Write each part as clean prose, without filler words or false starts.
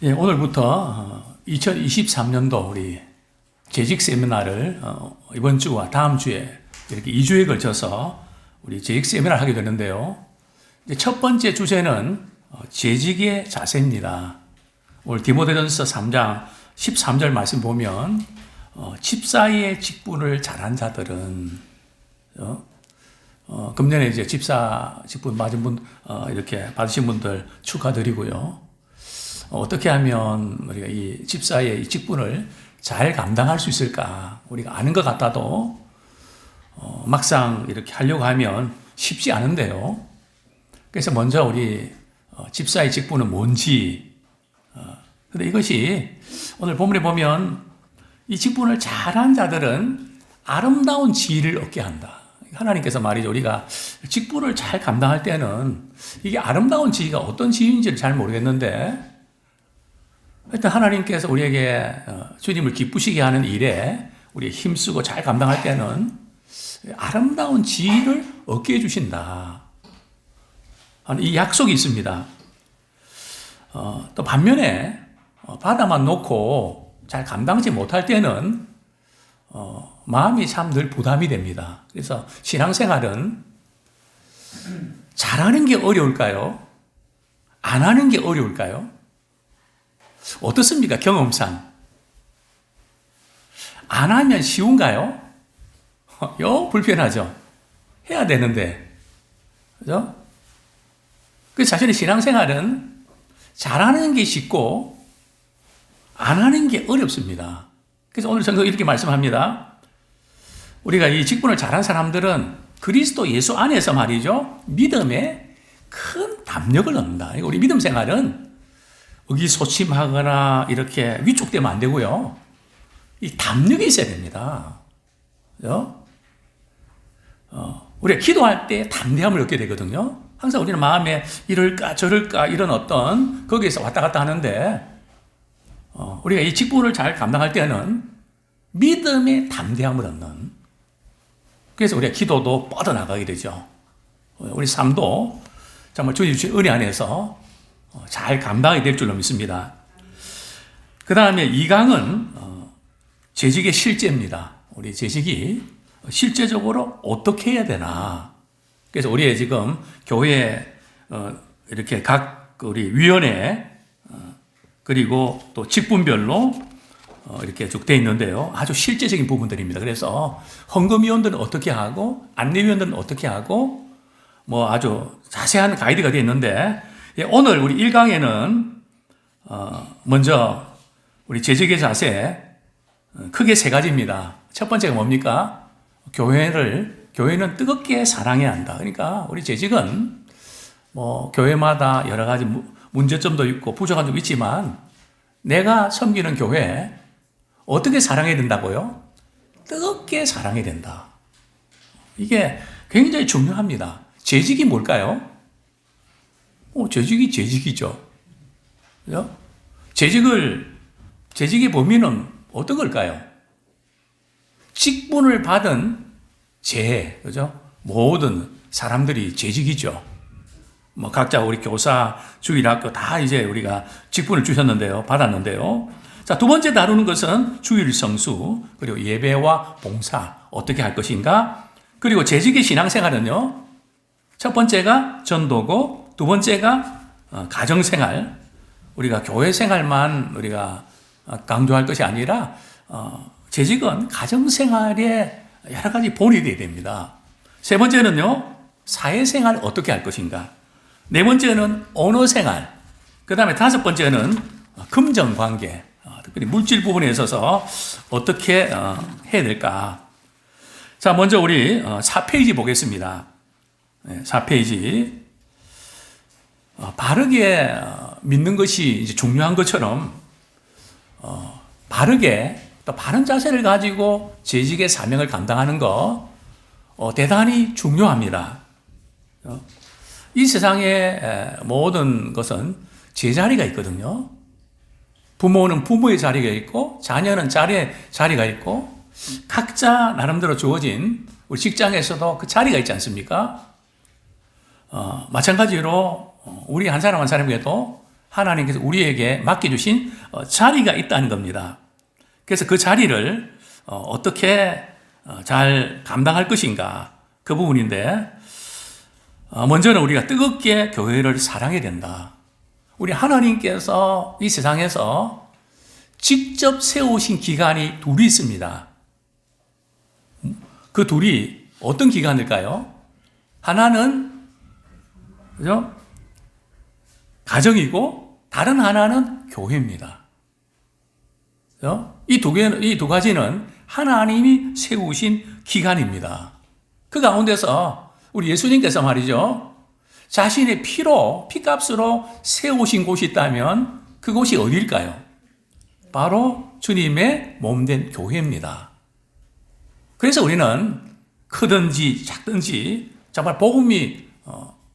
예, 오늘부터 2023년도 우리 재직 세미나를 이번 주와 다음 주에 이렇게 2주에 걸쳐서 우리 재직 세미나를 하게 되는데요. 이제 첫 번째 주제는 재직의 자세입니다. 오늘 디모데전서 3장 13절 말씀 보면 집사의 직분을 잘한 자들은 금년에 이제 집사 직분 맞은 분 이렇게 받으신 분들 축하드리고요. 어떻게 하면 우리가 이 집사의 이 직분을 잘 감당할 수 있을까? 우리가 아는 것 같아도 막상 이렇게 하려고 하면 쉽지 않은데요. 그래서 먼저 우리 집사의 직분은 뭔지, 근데 이것이 오늘 본문에 보면 이 직분을 잘한 자들은 아름다운 지위를 얻게 한다. 하나님께서 말이죠. 우리가 직분을 잘 감당할 때는 이게 아름다운 지위가 어떤 지위인지를 잘 모르겠는데 하여튼 하나님께서 우리에게 주님을 기쁘시게 하는 일에 우리 힘쓰고 잘 감당할 때는 아름다운 지위를 얻게 해주신다. 이 약속이 있습니다. 또 반면에 받아만 놓고 잘 감당하지 못할 때는 마음이 참 늘 부담이 됩니다. 그래서 신앙생활은 잘하는 게 어려울까요? 안 하는 게 어려울까요? 어떻습니까? 경험상. 안 하면 쉬운가요? 불편하죠. 해야 되는데. 그죠? 그래서 사실은 신앙생활은 잘하는 게 쉽고 안 하는 게 어렵습니다. 그래서 오늘 성경 이렇게 말씀합니다. 우리가 이 직분을 잘한 사람들은 그리스도 예수 안에서 말이죠. 믿음에 큰 담력을 얻는다. 우리 믿음 생활은 의기소침하거나 이렇게 위축되면 안 되고요. 이 담력이 있어야 됩니다. 그죠? 우리가 기도할 때 담대함을 얻게 되거든요. 항상 우리는 마음에 이럴까 저럴까 이런 어떤 거기에서 왔다 갔다 하는데 우리가 이 직분을 잘 감당할 때는 믿음의 담대함을 얻는, 그래서 우리가 기도도 뻗어나가게 되죠. 우리 삶도 정말 주님 주신 은혜 안에서 잘 감당이 될 줄로 믿습니다. 그 다음에 2강은 재직의 실제입니다. 우리 재직이 실제적으로 어떻게 해야 되나. 그래서 우리의 지금 교회 이렇게 각 우리 위원회 그리고 또 직분별로 이렇게 쭉 되어 있는데요. 아주 실제적인 부분들입니다. 그래서 헌금위원들은 어떻게 하고 안내위원들은 어떻게 하고 뭐 아주 자세한 가이드가 되어 있는데 오늘 우리 1강에는 먼저 우리 재직의 자세 크게 세 가지입니다. 첫 번째가 뭡니까? 교회는 뜨겁게 사랑해야 한다. 그러니까 우리 재직은 뭐 교회마다 여러 가지 문제점도 있고 부족한 점도 있지만 내가 섬기는 교회 어떻게 사랑해야 된다고요? 뜨겁게 사랑해야 된다. 이게 굉장히 중요합니다. 재직이 뭘까요? 재직이 재직이죠. 그죠? 재직의 범위는 어떤 걸까요? 직분을 받은 그죠? 모든 사람들이 재직이죠. 뭐 각자 우리 교사, 주일학교 다 이제 우리가 직분을 주셨는데요. 받았는데요. 자, 두 번째 다루는 것은 주일 성수, 그리고 예배와 봉사, 어떻게 할 것인가? 그리고 재직의 신앙생활은요. 첫 번째가 전도고, 두 번째가 가정생활. 우리가 교회 생활만 우리가 강조할 것이 아니라, 재직은 가정생활에 여러 가지 본이 되어야 됩니다. 세 번째는요, 사회생활 어떻게 할 것인가. 네 번째는 언어생활. 그 다음에 다섯 번째는 금전관계. 특별히 물질 부분에 있어서 어떻게 해야 될까. 자, 먼저 우리 4페이지 보겠습니다. 4페이지. 바르게 믿는 것이 이제 중요한 것처럼 바르게 또 바른 자세를 가지고 재직의 사명을 감당하는 거 대단히 중요합니다. 이 세상의 모든 것은 제자리가 있거든요. 부모는 부모의 자리가 있고 자녀는 자리가 있고 각자 나름대로 주어진 우리 직장에서도 그 자리가 있지 않습니까? 마찬가지로 우리 한 사람 한 사람에게도 하나님께서 우리에게 맡겨주신 자리가 있다는 겁니다. 그래서 그 자리를 어떻게 잘 감당할 것인가, 그 부분인데, 먼저는 우리가 뜨겁게 교회를 사랑해야 된다. 우리 하나님께서 이 세상에서 직접 세우신 기관이 둘이 있습니다. 그 둘이 어떤 기관일까요? 하나는, 그죠? 가정이고, 다른 하나는 교회입니다. 그죠? 이 두 가지는 하나님이 세우신 기관입니다. 그 가운데서 우리 예수님께서 말이죠, 자신의 피값으로 세우신 곳이 있다면 그곳이 어디일까요? 바로 주님의 몸된 교회입니다. 그래서 우리는 크든지 작든지 정말 복음이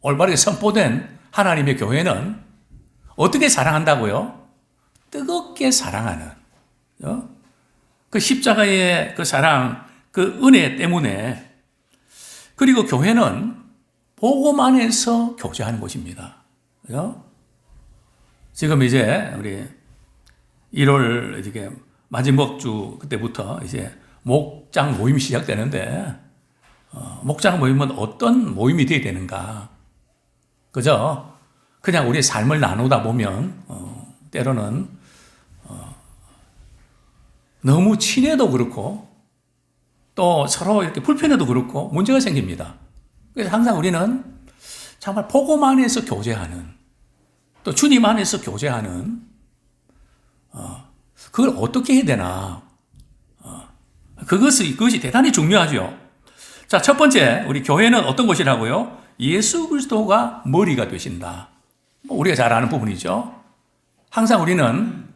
올바르게 선포된 하나님의 교회는 어떻게 사랑한다고요? 뜨겁게 사랑하는, 그 십자가의 그 사랑, 그 은혜 때문에. 그리고 교회는 복음 안에서 교제하는 곳입니다. 그죠? 지금 이제 우리 1월 이렇게 마지막 주 그때부터 이제 목장 모임이 시작되는데, 목장 모임은 어떤 모임이 되어야 되는가? 그죠? 그냥 우리의 삶을 나누다 보면, 때로는, 너무 친해도 그렇고, 또 서로 이렇게 불편해도 그렇고, 문제가 생깁니다. 그래서 항상 우리는 정말 복음 안에서 교제하는, 또 주님 안에서 교제하는, 그걸 어떻게 해야 되나? 그것이 대단히 중요하죠. 자, 첫 번째, 우리 교회는 어떤 곳이라고요? 예수 그리스도가 머리가 되신다. 우리가 잘 아는 부분이죠. 항상 우리는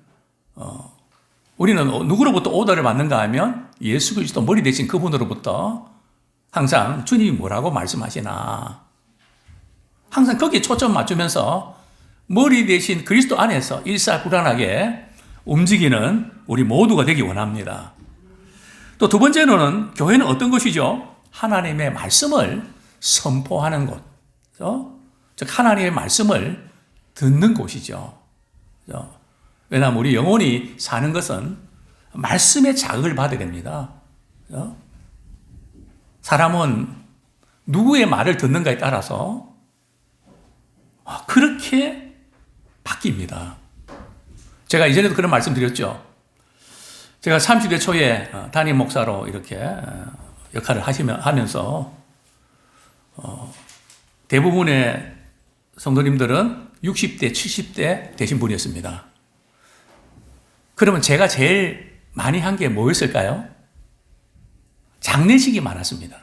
누구로부터 오더를 받는가 하면 예수 그리스도 머리 되신 그분으로부터 항상 주님이 뭐라고 말씀하시나. 항상 거기에 초점 맞추면서 머리 되신 그리스도 안에서 일사불란하게 움직이는 우리 모두가 되기 원합니다. 또 두 번째로는 교회는 어떤 것이죠? 하나님의 말씀을 선포하는 곳. 즉 하나님의 말씀을 듣는 곳이죠. 왜냐하면 우리 영혼이 사는 것은 말씀의 자극을 받아야 됩니다. 사람은 누구의 말을 듣는가에 따라서 그렇게 바뀝니다. 제가 이전에도 그런 말씀 드렸죠. 제가 30대 초에 담임 목사로 이렇게 역할을 하면서 대부분의 성도님들은 60대, 70대 되신 분이었습니다. 그러면 제가 제일 많이 한 게 뭐였을까요? 장례식이 많았습니다.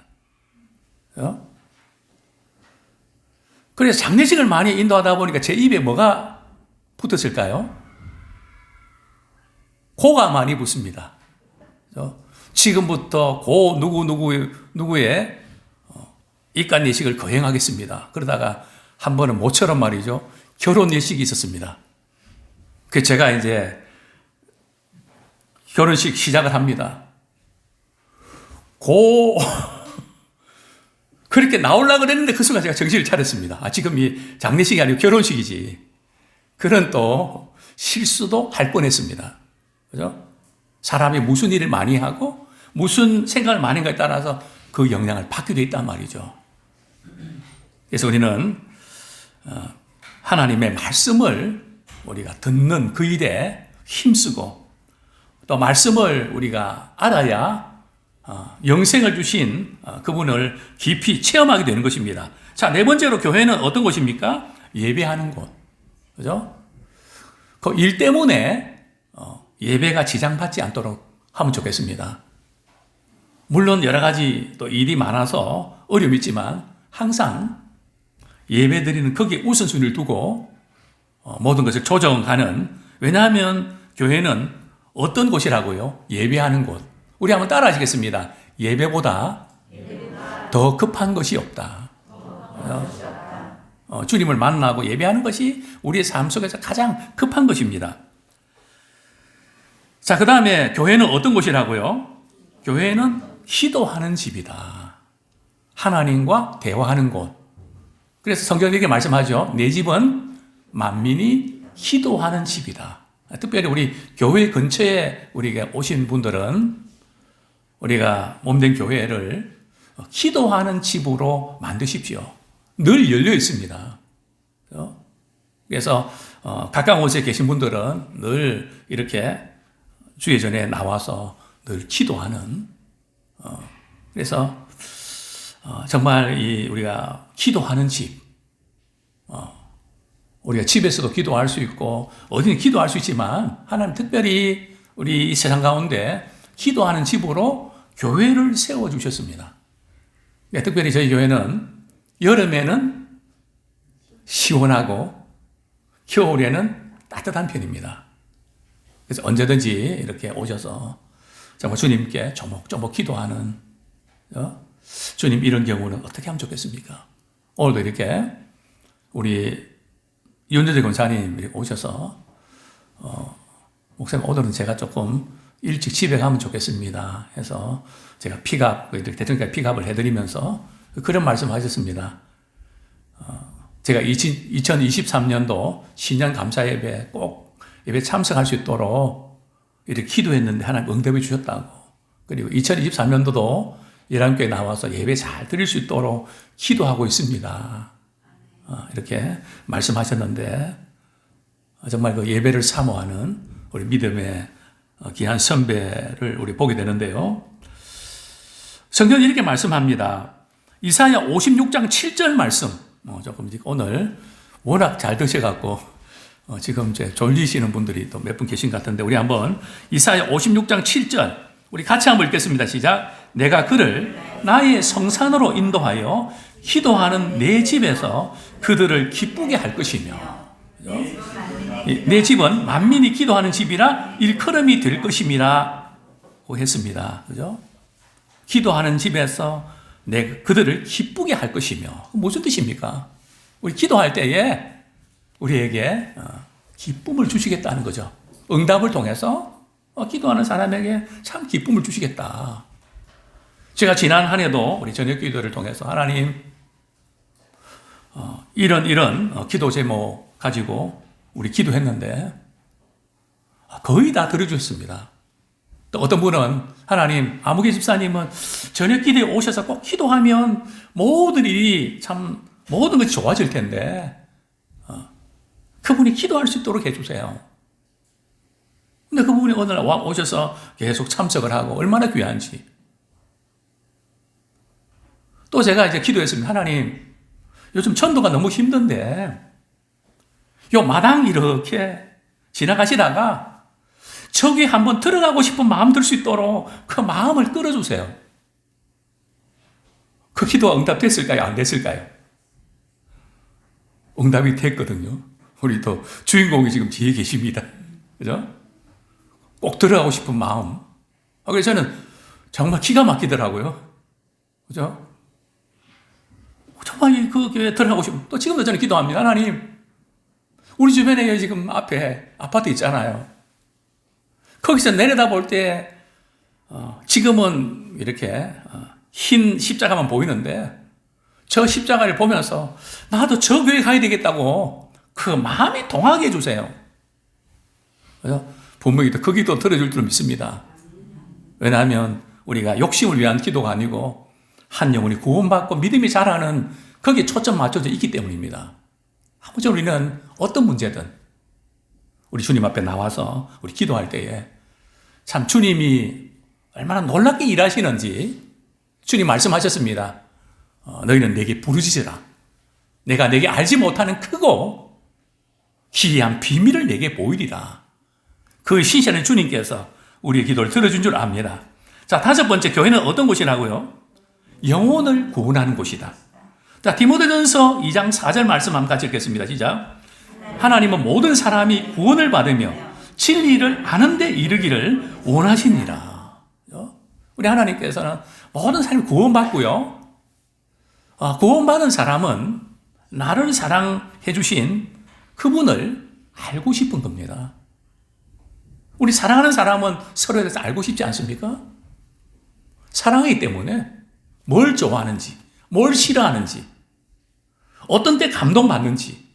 그래서 장례식을 많이 인도하다 보니까 제 입에 뭐가 붙었을까요? 고가 많이 붙습니다. 지금부터 고 누구의 입간 예식을 거행하겠습니다. 그러다가 한 번은 모처럼 말이죠, 결혼 예식이 있었습니다. 그 제가 이제 결혼식 시작을 합니다. 그렇게 나오려고 그랬는데 그 순간 제가 정신을 차렸습니다. 지금 이 장례식이 아니고 결혼식이지. 그런 또 실수도 할 뻔했습니다. 그죠? 사람이 무슨 일을 많이 하고 무슨 생각을 많이 한가에 따라서 그 영향을 받게 돼 있단 말이죠. 그래서 우리는 하나님의 말씀을 우리가 듣는 그 일에 힘쓰고, 또 말씀을 우리가 알아야 영생을 주신 그분을 깊이 체험하게 되는 것입니다. 자, 네 번째로 교회는 어떤 곳입니까? 예배하는 곳. 그죠? 그 일 때문에 예배가 지장받지 않도록 하면 좋겠습니다. 물론 여러 가지 또 일이 많아서 어려움이 있지만 항상 예배 드리는 거기에 우선순위를 두고 모든 것을 조정하는, 왜냐하면 교회는 어떤 곳이라고요? 예배하는 곳. 우리 한번 따라 하시겠습니다. 예배보다 더 급한 것이 없다. 주님을 만나고 예배하는 것이 우리의 삶 속에서 가장 급한 것입니다. 자, 그 다음에 교회는 어떤 곳이라고요? 교회는 기도하는 집이다. 하나님과 대화하는 곳. 그래서 성경에 이렇게 말씀하죠. 내 집은 만민이 기도하는 집이다. 특별히 우리 교회 근처에 우리가 오신 분들은 우리가 몸된 교회를 기도하는 집으로 만드십시오. 늘 열려 있습니다. 그래서 가까운 곳에 계신 분들은 늘 이렇게 주의 전에 나와서 늘 기도하는, 그래서 정말 우리가 기도하는 집, 우리가 집에서도 기도할 수 있고 어디는 기도할 수 있지만 하나님 특별히 우리 이 세상 가운데 기도하는 집으로 교회를 세워주셨습니다. 특별히 저희 교회는 여름에는 시원하고 겨울에는 따뜻한 편입니다. 그래서 언제든지 이렇게 오셔서 정말 주님께 조목조목 기도하는, 주님 이런 경우는 어떻게 하면 좋겠습니까? 오늘도 이렇게 우리 윤재재 권사님 이렇게 오셔서 목사님 오늘은 제가 조금 일찍 집에 가면 좋겠습니다 해서 제가 대통령께 픽업을 해드리면서 그런 말씀하셨습니다. 제가 2023년도 신년 감사 예배 꼭 예배 참석할 수 있도록 이렇게 기도했는데 하나님 응답해 주셨다고. 그리고 2023년도도 예람교회 나와서 예배 잘 드릴 수 있도록 기도하고 있습니다. 이렇게 말씀하셨는데 정말 그 예배를 사모하는 우리 믿음의 귀한 선배를 우리 보게 되는데요. 성경이 이렇게 말씀합니다. 이사야 56장 7절 말씀. 조금 오늘 워낙 잘 드셔갖고 지금 이제 졸리시는 분들이 또 몇 분 계신 것 같은데 우리 한번 이사야 56장 7절 우리 같이 한번 읽겠습니다. 시작. 내가 그를 나의 성산으로 인도하여 기도하는 내 집에서 그들을 기쁘게 할 것이며, 내 집은 만민이 기도하는 집이라 일컬음이 될 것임이라고 했습니다. 그죠? 기도하는 집에서 그들을 기쁘게 할 것이며, 무슨 뜻입니까? 우리 기도할 때에 우리에게 기쁨을 주시겠다는 거죠. 응답을 통해서 기도하는 사람에게 참 기쁨을 주시겠다. 제가 지난 한 해도 우리 저녁 기도를 통해서 하나님 이런 기도 제목 가지고 우리 기도했는데 거의 다 들어주셨습니다. 또 어떤 분은 하나님 아무개 집사님은 저녁 기도에 오셔서 꼭 기도하면 모든 일이 참 모든 것이 좋아질 텐데 그분이 기도할 수 있도록 해주세요. 근데 그분이 오늘 오셔서 계속 참석을 하고 얼마나 귀한지. 또 제가 이제 기도했습니다. 하나님, 요즘 전도가 너무 힘든데, 요 마당 이렇게 지나가시다가 저기 한번 들어가고 싶은 마음 들 수 있도록 그 마음을 끌어주세요. 그 기도가 응답됐을까요? 안 됐을까요? 응답이 됐거든요. 우리 또 주인공이 지금 뒤에 계십니다. 그죠? 꼭 들어가고 싶은 마음. 그래서 저는 정말 기가 막히더라고요. 그죠? 정말 그 교회에 들어가고 싶은, 또 지금도 저는 기도합니다. 하나님, 우리 주변에 지금 앞에 아파트 있잖아요. 거기서 내려다볼 때, 지금은 이렇게 흰 십자가만 보이는데, 저 십자가를 보면서 나도 저 교회 가야 되겠다고 그 마음이 동하게 해주세요. 그죠? 분명히 또 거기도 들어줄 줄 믿습니다. 왜냐하면 우리가 욕심을 위한 기도가 아니고 한 영혼이 구원받고 믿음이 자라는 거기에 초점 맞춰져 있기 때문입니다. 아무쪼록 우리는 어떤 문제든 우리 주님 앞에 나와서 우리 기도할 때에 참 주님이 얼마나 놀랍게 일하시는지 주님 말씀하셨습니다. 너희는 내게 부르짖으라. 내가 내게 알지 못하는 크고 기이한 비밀을 내게 보이리라. 그 신실한 주님께서 우리의 기도를 들어준 줄 압니다. 자, 다섯 번째, 교회는 어떤 곳이라고요? 영혼을 구원하는 곳이다. 자, 디모데전서 2장 4절 말씀 한번 같이 읽겠습니다. 시작. 하나님은 모든 사람이 구원을 받으며 진리를 아는 데 이르기를 원하시니라. 우리 하나님께서는 모든 사람이 구원받고요. 구원받은 사람은 나를 사랑해 주신 그분을 알고 싶은 겁니다. 우리 사랑하는 사람은 서로에 대해서 알고 싶지 않습니까? 사랑하기 때문에 뭘 좋아하는지, 뭘 싫어하는지, 어떤 때 감동받는지,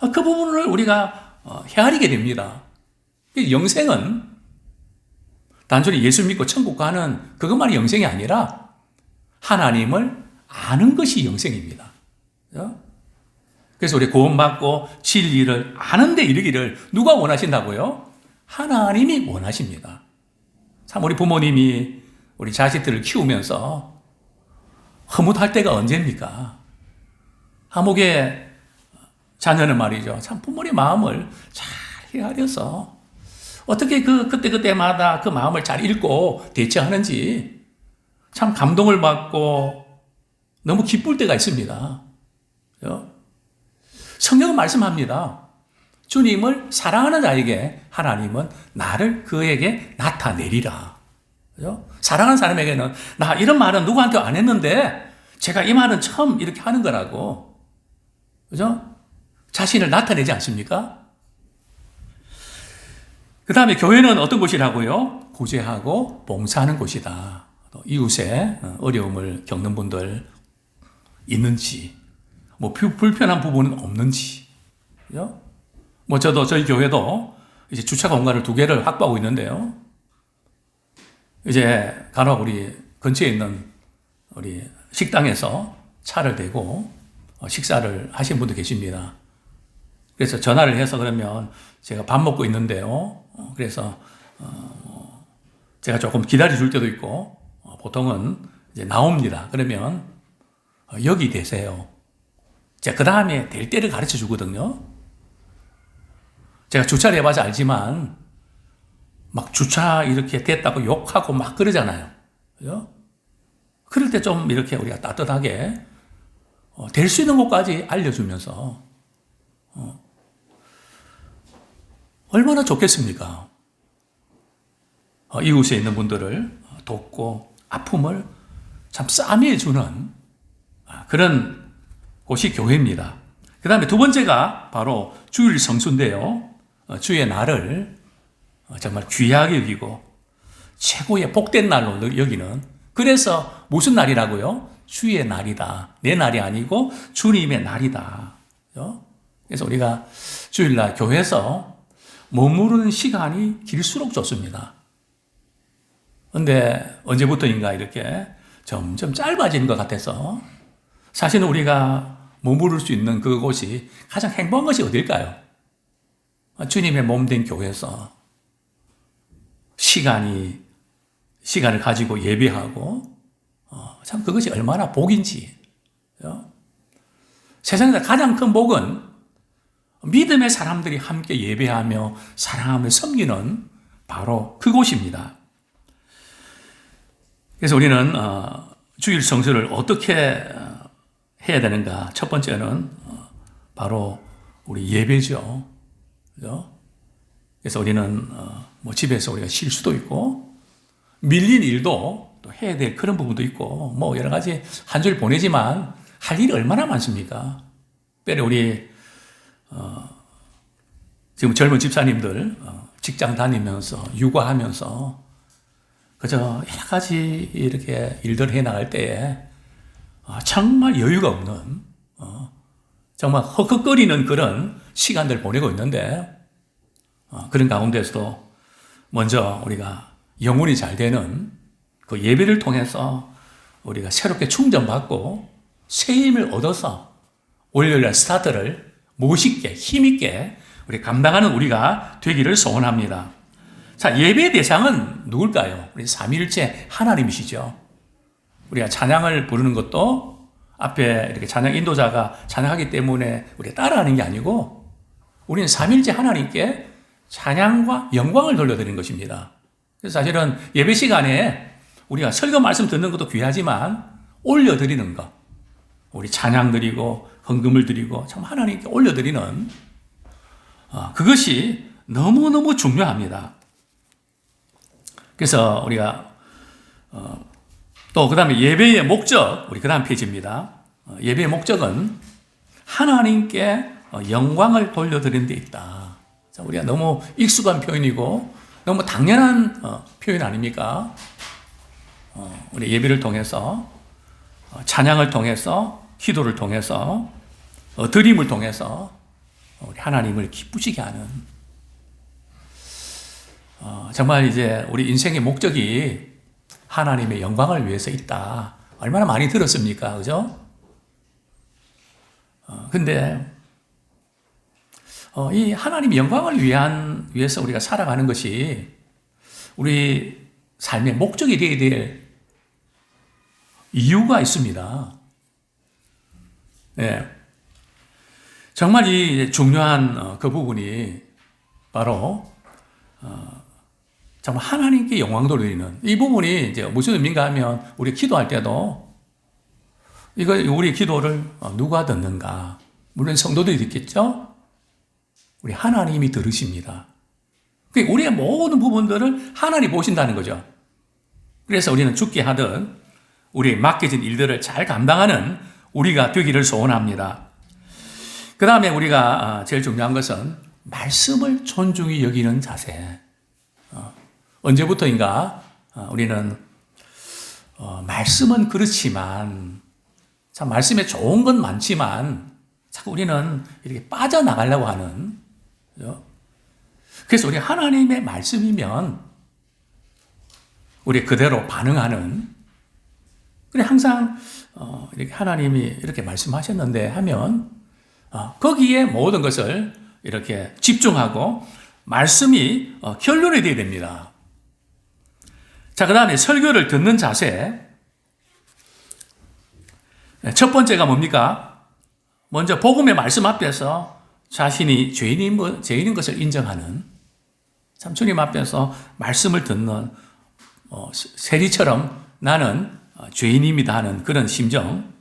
그 부분을 우리가 헤아리게 됩니다. 영생은 단순히 예수 믿고 천국 가는 그것만이 영생이 아니라 하나님을 아는 것이 영생입니다. 그래서 우리 구원받고 진리를 아는 데 이르기를 누가 원하신다고요? 하나님이 원하십니다. 참 우리 부모님이 우리 자식들을 키우면서 허무할 때가 언제입니까? 하목의 자녀는 말이죠. 참 부모의 마음을 잘 헤아려서 어떻게 그때마다 그 마음을 잘 읽고 대처하는지 참 감동을 받고 너무 기쁠 때가 있습니다. 성경은 말씀합니다. 주님을 사랑하는 자에게 하나님은 나를 그에게 나타내리라. 그죠? 사랑하는 사람에게는 나 이런 말은 누구한테 안 했는데 제가 이 말은 처음 이렇게 하는 거라고. 그죠? 자신을 나타내지 않습니까? 그 다음에 교회는 어떤 곳이라고요? 구제하고 봉사하는 곳이다. 이웃의 어려움을 겪는 분들 있는지, 뭐 불편한 부분은 없는지. 그죠? 뭐 저희 교회도 이제 주차 공간을 2개를 확보하고 있는데요. 이제 간혹 우리 근처에 있는 우리 식당에서 차를 대고 식사를 하신 분도 계십니다. 그래서 전화를 해서 그러면 제가 밥 먹고 있는데요. 그래서 제가 조금 기다려 줄 때도 있고 보통은 이제 나옵니다. 그러면 여기 되세요. 제가 그 다음에 될 때를 가르쳐 주거든요. 제가 주차를 해봐서 알지만 막 주차 이렇게 됐다고 욕하고 막 그러잖아요. 그죠? 그럴 때 좀 이렇게 우리가 따뜻하게 될 수 있는 곳까지 알려주면서 얼마나 좋겠습니까? 이웃에 있는 분들을 돕고 아픔을 참 싸매주는 그런 곳이 교회입니다. 그 다음에 2번째가 바로 주일 성수인데요. 주의 날을 정말 귀하게 여기고 최고의 복된 날로 여기는, 그래서 무슨 날이라고요? 주의 날이다. 내 날이 아니고 주님의 날이다. 그래서 우리가 주일날 교회에서 머무르는 시간이 길수록 좋습니다. 근데 언제부터인가 이렇게 점점 짧아지는 것 같아서 사실은 우리가 머무를 수 있는 그곳이 가장 행복한 것이 어딜까요? 주님의 몸된 교회에서 시간을 가지고 예배하고 참 그것이 얼마나 복인지. 세상에서 가장 큰 복은 믿음의 사람들이 함께 예배하며 사랑하며 섬기는 바로 그곳입니다. 그래서 우리는 주일 성수를 어떻게 해야 되는가? 첫 번째는 바로 우리 예배죠. 그죠? 그래서 우리는 뭐 집에서 우리가 쉴 수도 있고 밀린 일도 또 해야 될 그런 부분도 있고 뭐 여러 가지 한 줄 보내지만 할 일이 얼마나 많습니까? 특별히 우리 지금 젊은 집사님들 직장 다니면서 육아하면서 그저 여러 가지 이렇게 일들을 해나갈 때에 정말 여유가 없는 정말 헉헉거리는 그런 시간들 보내고 있는데 그런 가운데서도 먼저 우리가 영혼이 잘 되는 그 예배를 통해서 우리가 새롭게 충전받고 새 힘을 얻어서 월요일날 스타트를 멋있게 힘있게 우리 감당하는 우리가 되기를 소원합니다. 자, 예배 대상은 누굴까요? 우리 삼위일체 하나님이시죠. 우리가 찬양을 부르는 것도 앞에 이렇게 찬양 인도자가 찬양하기 때문에 우리가 따라하는 게 아니고 우리는 삼위일체 하나님께 찬양과 영광을 돌려드리는 것입니다. 그래서 사실은 예배 시간에 우리가 설교 말씀 듣는 것도 귀하지만 올려드리는 것, 우리 찬양 드리고 헌금을 드리고 참 하나님께 올려드리는 그것이 너무너무 중요합니다. 그래서 우리가 또 그 다음에 예배의 목적, 우리 그 다음 페이지입니다. 예배의 목적은 하나님께 영광을 돌려드리는 데 있다. 자, 우리가 너무 익숙한 표현이고 너무 당연한 표현 아닙니까? 우리 예배를 통해서 찬양을 통해서 기도를 통해서 드림을 통해서 우리 하나님을 기쁘시게 하는, 정말 이제 우리 인생의 목적이 하나님의 영광을 위해서 있다. 얼마나 많이 들었습니까? 그죠? 근데, 이 하나님의 영광을 위해서 우리가 살아가는 것이 우리 삶의 목적이 되어야 될 이유가 있습니다. 네. 정말 이 중요한 그 부분이 바로 정말 하나님께 영광 돌리는 이 부분이 이제 무슨 의미인가 하면 우리 기도할 때도 이거 우리 기도를 누가 듣는가? 물론 성도들이 듣겠죠? 우리 하나님이 들으십니다. 우리의 모든 부분들을 하나님이 보신다는 거죠. 그래서 우리는 죽게 하든 우리 맡겨진 일들을 잘 감당하는 우리가 되기를 소원합니다. 그 다음에 우리가 제일 중요한 것은 말씀을 존중히 여기는 자세. 언제부터인가 우리는 말씀은 그렇지만 참 말씀에 좋은 건 많지만 자꾸 우리는 이렇게 빠져나가려고 하는, 그래서 우리 하나님의 말씀이면 우리 그대로 반응하는, 그래 항상 이렇게 하나님이 이렇게 말씀하셨는데 하면 거기에 모든 것을 이렇게 집중하고 말씀이 결론이 되어야 됩니다. 자, 그 다음에 설교를 듣는 자세. 첫 번째가 뭡니까? 먼저 복음의 말씀 앞에서 자신이 죄인인 것을 인정하는, 참 주님 앞에서 말씀을 듣는 세리처럼 나는 죄인입니다 하는 그런 심정.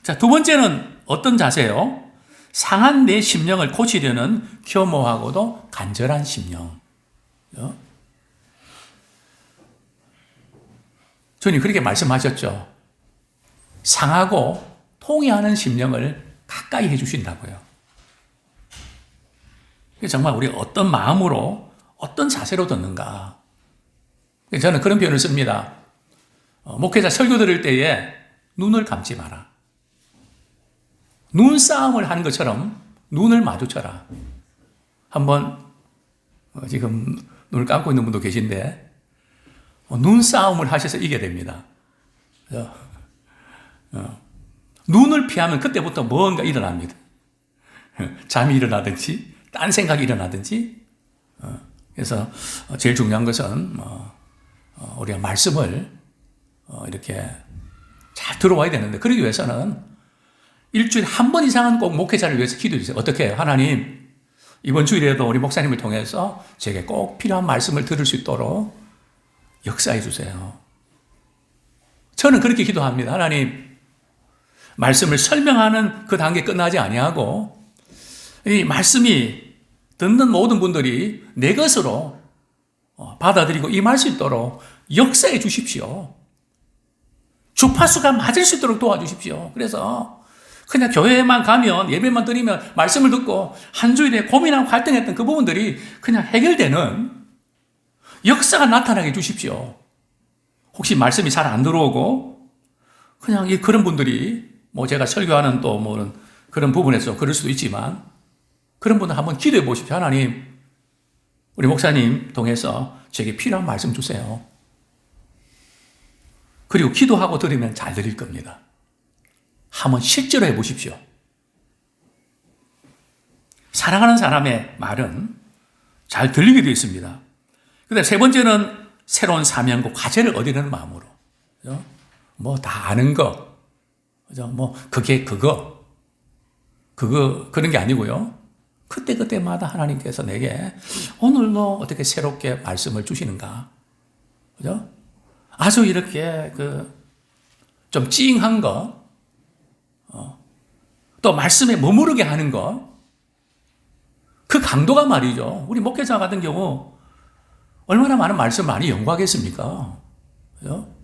자, 두 번째는 어떤 자세요? 상한 내 심령을 고치려는 겸허하고도 간절한 심령. 주님 그렇게 말씀하셨죠. 상하고 통해하는 심령을 가까이 해주신다고요. 정말 우리 어떤 마음으로 어떤 자세로 듣는가. 저는 그런 표현을 씁니다. 목회자 설교 들을 때에 눈을 감지 마라. 눈싸움을 하는 것처럼 눈을 마주쳐라. 한번 지금 눈을 감고 있는 분도 계신데 눈싸움을 하셔서 이겨야 됩니다. 눈을 피하면 그때부터 뭔가 일어납니다. 잠이 일어나든지 딴 생각이 일어나든지. 그래서 제일 중요한 것은 우리가 말씀을 이렇게 잘 들어와야 되는데, 그러기 위해서는 일주일에 한 번 이상은 꼭 목회자를 위해서 기도해 주세요. 어떻게 해요? 하나님, 이번 주일에도 우리 목사님을 통해서 제게 꼭 필요한 말씀을 들을 수 있도록 역사해 주세요. 저는 그렇게 기도합니다. 하나님, 말씀을 설명하는 그 단계 끝나지 아니하고 이 말씀이 듣는 모든 분들이 내 것으로 받아들이고 임할 수 있도록 역사해 주십시오. 주파수가 맞을 수 있도록 도와주십시오. 그래서 그냥 교회에만 가면, 예배만 드리면, 말씀을 듣고 한 주일에 고민하고 갈등했던 그 부분들이 그냥 해결되는 역사가 나타나게 해주십시오. 혹시 말씀이 잘 안 들어오고 그냥 그런 분들이 제가 설교하는 또 그런 부분에서 그럴 수도 있지만, 그런 분들 한번 기도해 보십시오. 하나님, 우리 목사님 통해서 제게 필요한 말씀 주세요. 그리고 기도하고 들으면 잘 들릴 겁니다. 한번 실제로 해보십시오. 사랑하는 사람의 말은 잘 들리게 되어 있습니다. 그다음 세 번째는 새로운 사명과 과제를 얻으려는 마음으로. 다 아는 거. 그게 그런 게 아니고요. 그때마다 하나님께서 내게 오늘도 어떻게 새롭게 말씀을 주시는가. 그죠? 아주 이렇게 좀 찡한 거, 또 말씀에 머무르게 하는 거, 그 강도가 말이죠. 우리 목회자 같은 경우 얼마나 많은 말씀 많이 연구하겠습니까? 그죠?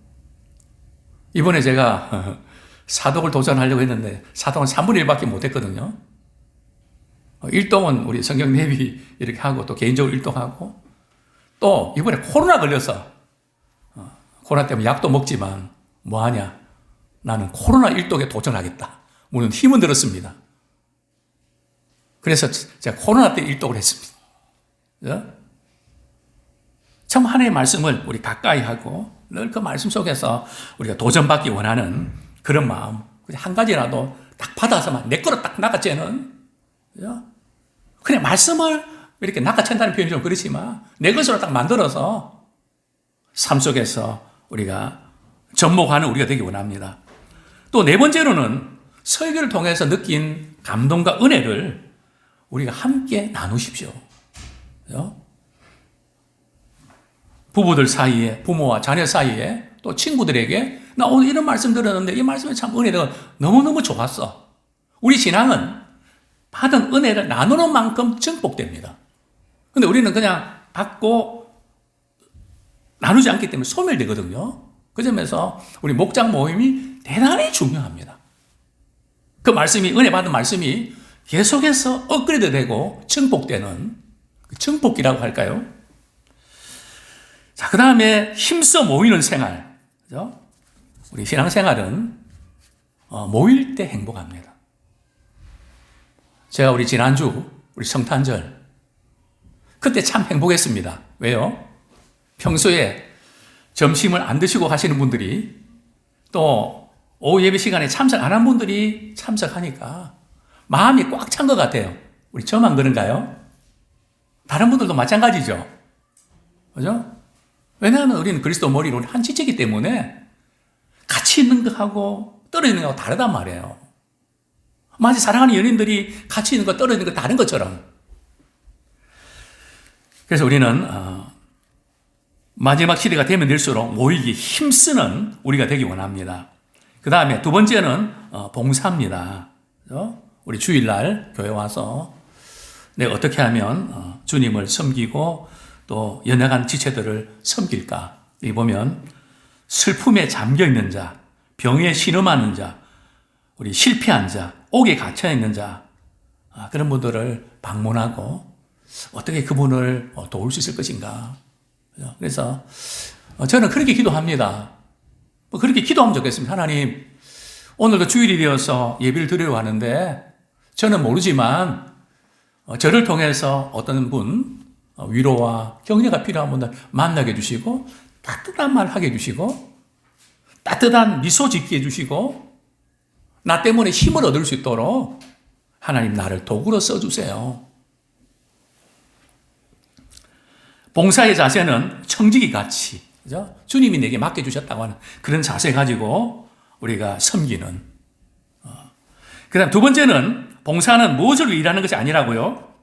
이번에 제가 사독을 도전하려고 했는데 사독은 3분의 1밖에 못했거든요. 1동은 우리 성경 내비 이렇게 하고 또 개인적으로 1동하고, 또 이번에 코로나 걸려서 코로나 때문에 약도 먹지만 뭐하냐, 나는 코로나 1독에 도전하겠다. 물론 힘은 들었습니다. 그래서 제가 코로나 때 일독을 했습니다. 참 하나님의 말씀을 우리 가까이 하고 늘 그 말씀 속에서 우리가 도전받기 원하는 그런 마음, 한 가지라도 딱 받아서만 내 거로 딱 낚아채는, 그냥 말씀을 이렇게 낚아챈다는 표현이 좀 그렇지만 내 것으로 딱 만들어서 삶 속에서 우리가 접목하는 우리가 되기 원합니다. 또 네 번째로는 설교를 통해서 느낀 감동과 은혜를 우리가 함께 나누십시오. 부부들 사이에, 부모와 자녀 사이에, 또 친구들에게 나 오늘 이런 말씀 들었는데 이 말씀이 참 은혜가 너무너무 좋았어. 우리 신앙은 받은 은혜를 나누는 만큼 증폭됩니다. 근데 우리는 그냥 받고 나누지 않기 때문에 소멸되거든요. 그 점에서 우리 목장 모임이 대단히 중요합니다. 그 말씀이, 은혜 받은 말씀이 계속해서 업그레이드 되고 증폭되는, 증폭기라고 할까요? 자, 그 다음에 힘써 모이는 생활. 그죠? 우리 신앙생활은 모일 때 행복합니다. 제가 우리 지난주, 우리 성탄절, 그때 참 행복했습니다. 왜요? 평소에 점심을 안 드시고 가시는 분들이 또 오후 예배 시간에 참석 안 한 분들이 참석하니까 마음이 꽉 찬 것 같아요. 우리 저만 그런가요? 다른 분들도 마찬가지죠. 그죠? 왜냐하면 우리는 그리스도 머리로 한 지체이기 때문에 같이 있는 것하고 떨어지는 것하고 다르단 말이에요. 마치 사랑하는 연인들이 같이 있는 거 떨어지는 거 다른 것처럼. 그래서 우리는 마지막 시대가 되면 될수록 모이기 힘쓰는 우리가 되기 원합니다. 그 다음에 두 번째는 봉사입니다. 그렇죠? 우리 주일날 교회 와서 내가 어떻게 하면 주님을 섬기고 또 연약한 지체들을 섬길까? 여기 보면 슬픔에 잠겨있는 자, 병에 신음하는 자, 우리 실패한 자, 옥에 갇혀있는 자, 그런 분들을 방문하고 어떻게 그분을 도울 수 있을 것인가? 그래서 저는 그렇게 기도합니다. 그렇게 기도하면 좋겠습니다. 하나님, 오늘도 주일이 되어서 예배를 드리려고 하는데 저는 모르지만 저를 통해서 어떤 분 위로와 격려가 필요한 분들 만나게 해주시고 따뜻한 말 하게 해주시고 따뜻한 미소 짓게 해주시고 나 때문에 힘을 얻을 수 있도록 하나님 나를 도구로 써주세요. 봉사의 자세는 청지기 같이, 그죠? 주님이 내게 맡겨주셨다고 하는 그런 자세 가지고 우리가 섬기는. 그 다음 두 번째는 봉사는 무엇을 위해 일하는 것이 아니라고요?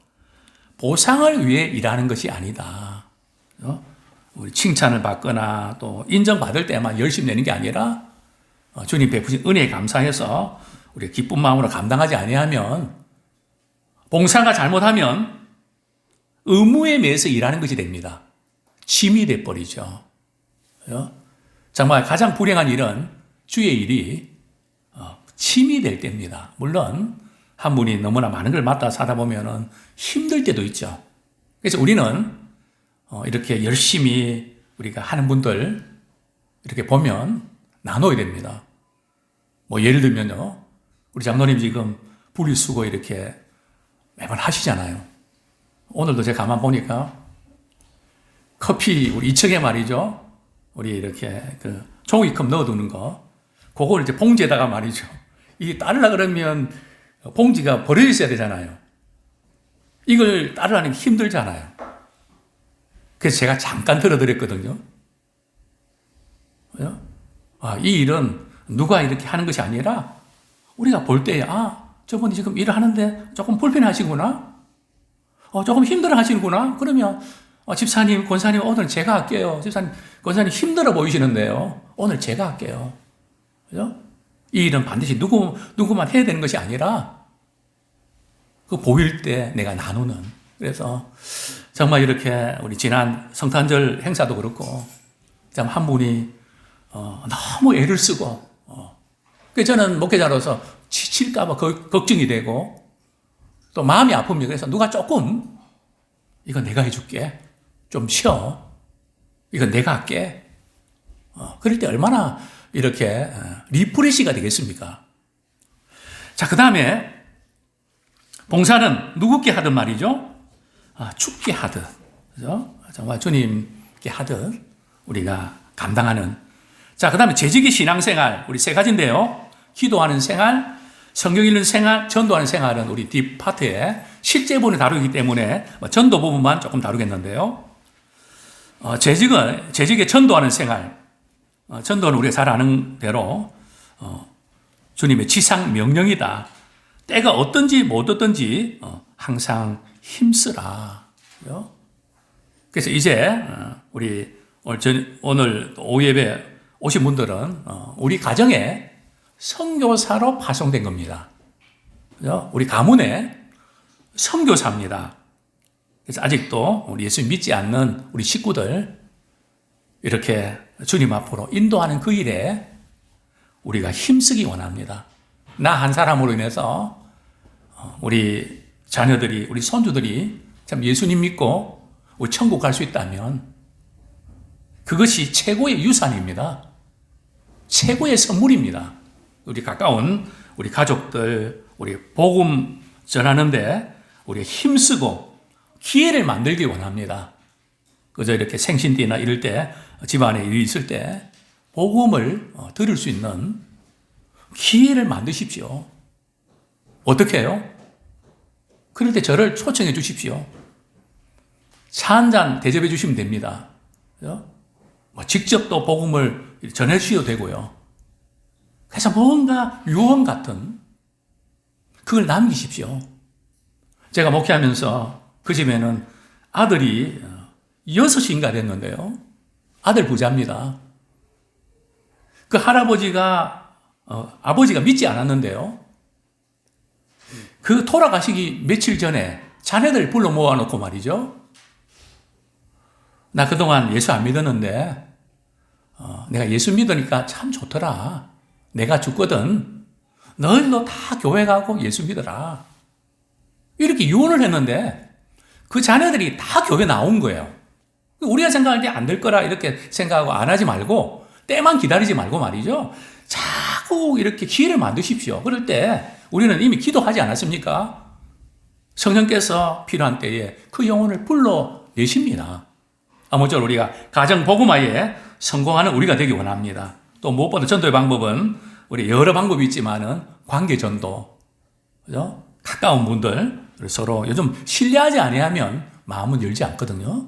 보상을 위해 일하는 것이 아니다. 우리 칭찬을 받거나 또 인정받을 때만 열심히 내는 게 아니라 주님 베푸신 은혜에 감사해서 우리 기쁜 마음으로 감당하지 아니하면 봉사가 잘못하면 의무에 매여서 일하는 것이 됩니다. 짐이 돼버리죠. 정말 가장 불행한 일은 주의 일이 짐이 될 때입니다. 물론 한 분이 너무나 많은 걸 맡아 사다 보면 힘들 때도 있죠. 그래서 우리는 이렇게 열심히 우리가 하는 분들 이렇게 보면 나눠야 됩니다. 뭐 예를 들면요, 우리 장로님 지금 분리수거 이렇게 매번 하시잖아요. 오늘도 제가 가만 보니까 커피 우리 2층에 말이죠, 우리 이렇게 그 종이컵 넣어두는 거, 그걸 이제 봉지에다가 말이죠, 이게 따르려 그러면 봉지가 버려져 있어야 되잖아요. 이걸 따르려는 게 힘들잖아요. 그래서 제가 잠깐 들어드렸거든요. 이 일은 누가 이렇게 하는 것이 아니라 우리가 볼 때에 저분이 지금 일을 하는데 조금 불편하시구나, 조금 힘들어 하시는구나. 그러면 집사님, 권사님 오늘 제가 할게요. 집사님, 권사님 힘들어 보이시는데요, 오늘 제가 할게요. 그죠? 이 일은 반드시 누구만 해야 되는 것이 아니라 그 보일 때 내가 나누는. 그래서 정말 이렇게 우리 지난 성탄절 행사도 그렇고 참 한 분이 너무 애를 쓰고 그래서 저는 목회자로서 지칠까 봐 걱정이 되고 또 마음이 아픕니다. 그래서 누가 조금 이거 내가 해줄게, 좀 쉬어, 이거 내가 할게, 그럴 때 얼마나 이렇게 리프레시가 되겠습니까? 자, 그 다음에 봉사는 누구께 하듯 말이죠? 주께 하듯. 그죠? 정말 주님께 하듯 우리가 감당하는. 자, 그 다음에 재직의 신앙생활. 우리 세 가지인데요. 기도하는 생활, 성경 읽는 생활, 전도하는 생활은 우리 뒷파트에 실제 부분을 다루기 때문에 전도 부분만 조금 다루겠는데요. 재직의 전도하는 생활. 전도는 우리가 잘 아는 대로 주님의 지상 명령이다. 때가 어떤지 못 어떤지 항상 힘쓰라. 그래서 이제 우리 오늘 오후 예배 오신 분들은 우리 가정에 선교사로 파송된 겁니다. 우리 가문에 선교사입니다. 그래서 아직도 우리 예수 믿지 않는 우리 식구들 이렇게 주님 앞으로 인도하는 그 일에 우리가 힘쓰기 원합니다. 나 한 사람으로 인해서 우리 자녀들이, 우리 손주들이 참 예수님 믿고 우리 천국 갈 수 있다면 그것이 최고의 유산입니다. 최고의 선물입니다. 우리 가까운 우리 가족들, 우리 복음 전하는데 우리 힘쓰고 기회를 만들기 원합니다. 그저 이렇게 생신띠나 이럴 때 집안에 일이 있을 때 복음을 들을 수 있는 기회를 만드십시오. 어떻게 해요? 그럴 때 저를 초청해 주십시오. 차 한 잔 대접해 주시면 됩니다. 직접 또 복음을 전해 주셔도 되고요. 그래서 뭔가 유언 같은 그걸 남기십시오. 제가 목회하면서 그 집에는 아들이 6인가 됐는데요. 아들 부자입니다. 그 할아버지가 아버지가 믿지 않았는데요. 그 돌아가시기 며칠 전에 자네들 불러 모아놓고 말이죠. 나 그동안 예수 안 믿었는데 내가 예수 믿으니까 참 좋더라. 내가 죽거든. 너희도 다 교회 가고 예수 믿어라. 이렇게 유언을 했는데 그 자녀들이 다 교회 나온 거예요. 우리가 생각할 때 안 될 거라 이렇게 생각하고 안 하지 말고 때만 기다리지 말고 말이죠. 자꾸 이렇게 기회를 만드십시오. 그럴 때 우리는 이미 기도하지 않았습니까? 성령께서 필요한 때에 그 영혼을 불러내십니다. 아무쪼록 우리가 가정 복음화에 성공하는 우리가 되기 원합니다. 또 무엇보다 전도의 방법은 우리 여러 방법이 있지만은 관계 전도, 그죠? 가까운 분들 서로 요즘 신뢰하지 아니하면 마음은 열지 않거든요.